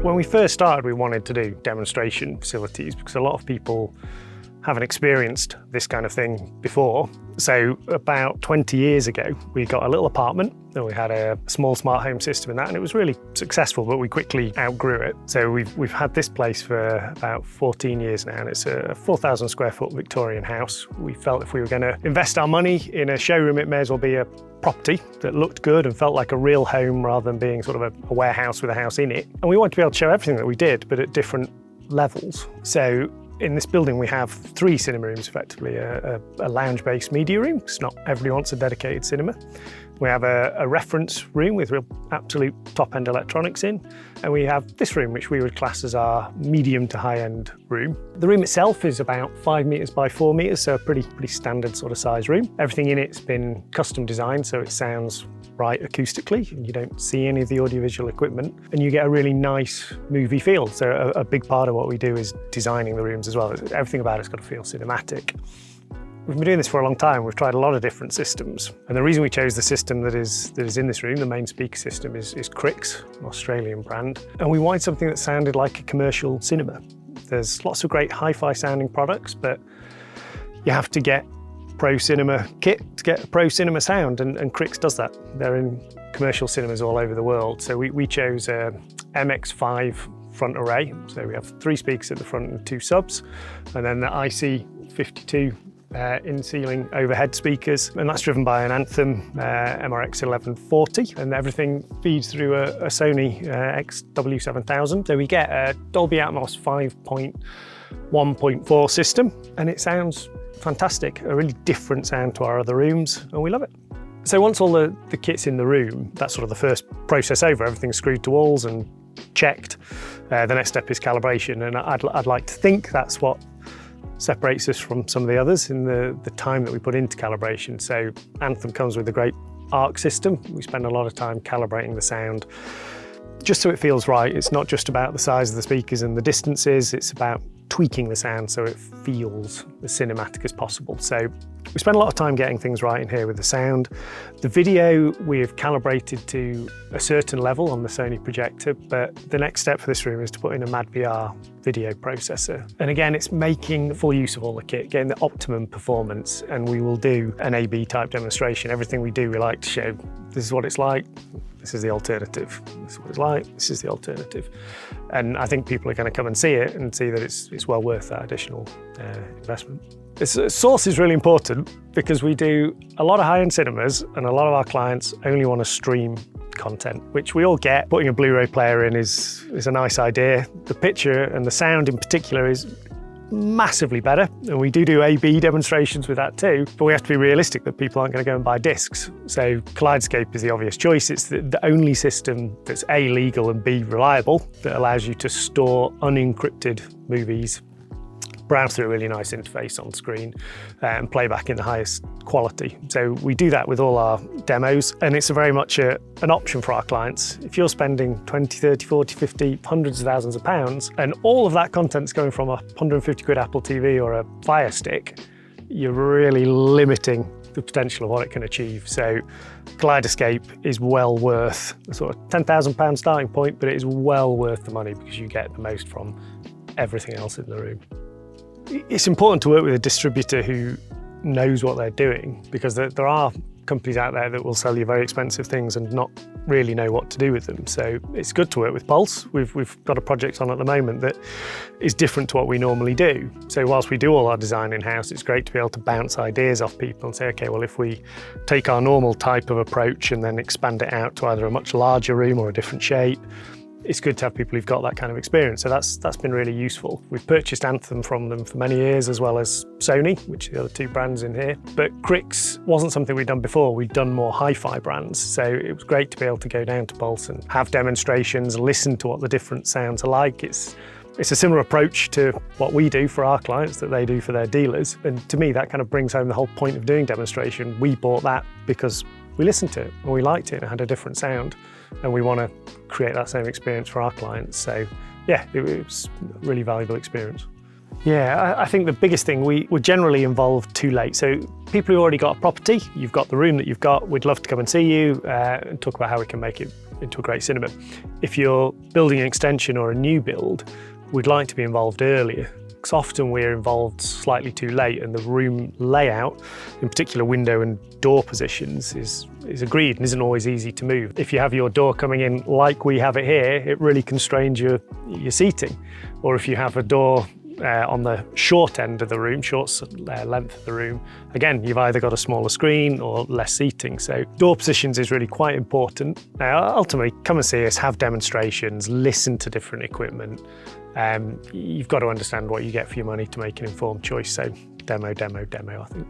When we first started, we wanted to do demonstration facilities because a lot of people haven't experienced this kind of thing before. So about 20 years ago, we got a little apartment and we had a small smart home system in that, and it was really successful, but we quickly outgrew it. So we've had this place for about 14 years now, and it's a 4,000 square foot Victorian house. We felt if we were going to invest our money in a showroom, it may as well be a property that looked good and felt like a real home rather than being sort of a warehouse with a house in it. And we wanted to be able to show everything that we did, but at different levels. So in this building, we have 3 cinema rooms, effectively, a lounge-based media room, because not everybody wants a dedicated cinema. We have a reference room with real absolute top-end electronics in, and we have this room, which we would class as our medium to high-end room. The room itself is about 5 meters by 4 meters, so a pretty standard sort of size room. Everything in it's been custom designed, so it sounds right acoustically, and you don't see any of the audiovisual equipment, and you get a really nice movie feel. So a big part of what we do is designing the rooms as well. Everything about it's got to feel cinematic. We've been doing this for a long time. We've tried a lot of different systems, and the reason we chose the system that is in this room, the main speaker system, is Crix, an Australian brand, and we wanted something that sounded like a commercial cinema. There's lots of great hi-fi sounding products, but you have to get pro cinema kit to get a pro cinema sound, and Crix does that. They're in commercial cinemas all over the world. So we chose a MX5 front array. So we have 3 speakers at the front and 2 subs, and then the IC52 in-ceiling overhead speakers, and that's driven by an Anthem MRX 1140, and everything feeds through a Sony XW7000. So we get a Dolby Atmos 5.1.4 system, and it sounds fantastic, a really different sound to our other rooms, and we love it. So once all the kit's in the room, that's sort of the first process over. Everything's screwed to walls and checked. The next step is calibration, and I'd like to think that's what separates us from some of the others in the time that we put into calibration. So Anthem comes with a great ARC system. We spend a lot of time calibrating the sound just so it feels right. It's not just about the size of the speakers and the distances, it's about tweaking the sound so it feels as cinematic as possible. So we spend a lot of time getting things right in here with the sound. The video we've calibrated to a certain level on the Sony projector, but the next step for this room is to put in a MadVR video processor. And again, it's making full use of all the kit, getting the optimum performance, and we will do an A/B type demonstration. Everything we do, we like to show this is what it's like, this is the alternative, this is what it's like, this is the alternative. And I think people are going to come and see it and see that it's well worth that additional investment. Source is really important because we do a lot of high-end cinemas, and a lot of our clients only want to stream content, which we all get. Putting a Blu-ray player in is a nice idea. The picture and the sound in particular is massively better, and we do A/B demonstrations with that too, but we have to be realistic that people aren't going to go and buy discs. So Kaleidoscope is the obvious choice. It's the only system that's A, legal, and B, reliable, that allows you to store unencrypted movies, browse through a really nice interface on screen, and play back in the highest quality. So we do that with all our demos, and it's very much an option for our clients. If you're spending 20, 30, 40, 50, hundreds of thousands of pounds, and all of that content's going from a 150 quid Apple TV or a Fire Stick, you're really limiting the potential of what it can achieve. So Kaleidoscope is well worth a sort of £10,000 starting point, but it is well worth the money because you get the most from everything else in the room. It's important to work with a distributor who knows what they're doing, because there are companies out there that will sell you very expensive things and not really know what to do with them. So it's good to work with Pulse. We've got a project on at the moment that is different to what we normally do. So whilst we do all our design in-house, it's great to be able to bounce ideas off people and say, okay, well, if we take our normal type of approach and then expand it out to either a much larger room or a different shape, it's good to have people who've got that kind of experience. So that's been really useful. We've purchased Anthem from them for many years, as well as Sony, which are the other 2 brands in here. But Crix wasn't something we'd done before. We'd done more hi-fi brands. So it was great to be able to go down to Pulse and have demonstrations, listen to what the different sounds are like. It's a similar approach to what we do for our clients that they do for their dealers. And to me, that kind of brings home the whole point of doing demonstration. We bought that because we listened to it and we liked it and it had a different sound, and we want to create that same experience for our clients. So yeah, it was a really valuable experience. Yeah, I think the biggest thing, we're generally involved too late. So people who've already got a property, you've got the room that you've got, we'd love to come and see you and talk about how we can make it into a great cinema. If you're building an extension or a new build, we'd like to be involved earlier. Because often we're involved slightly too late and the room layout, in particular window and door positions, is agreed and isn't always easy to move. If you have your door coming in like we have it here, it really constrains your seating. Or if you have a door on the short end of the room, short length of the room, again, you've either got a smaller screen or less seating. So door positions is really quite important. Now, ultimately, come and see us, have demonstrations, listen to different equipment. You've got to understand what you get for your money to make an informed choice. So demo, I think.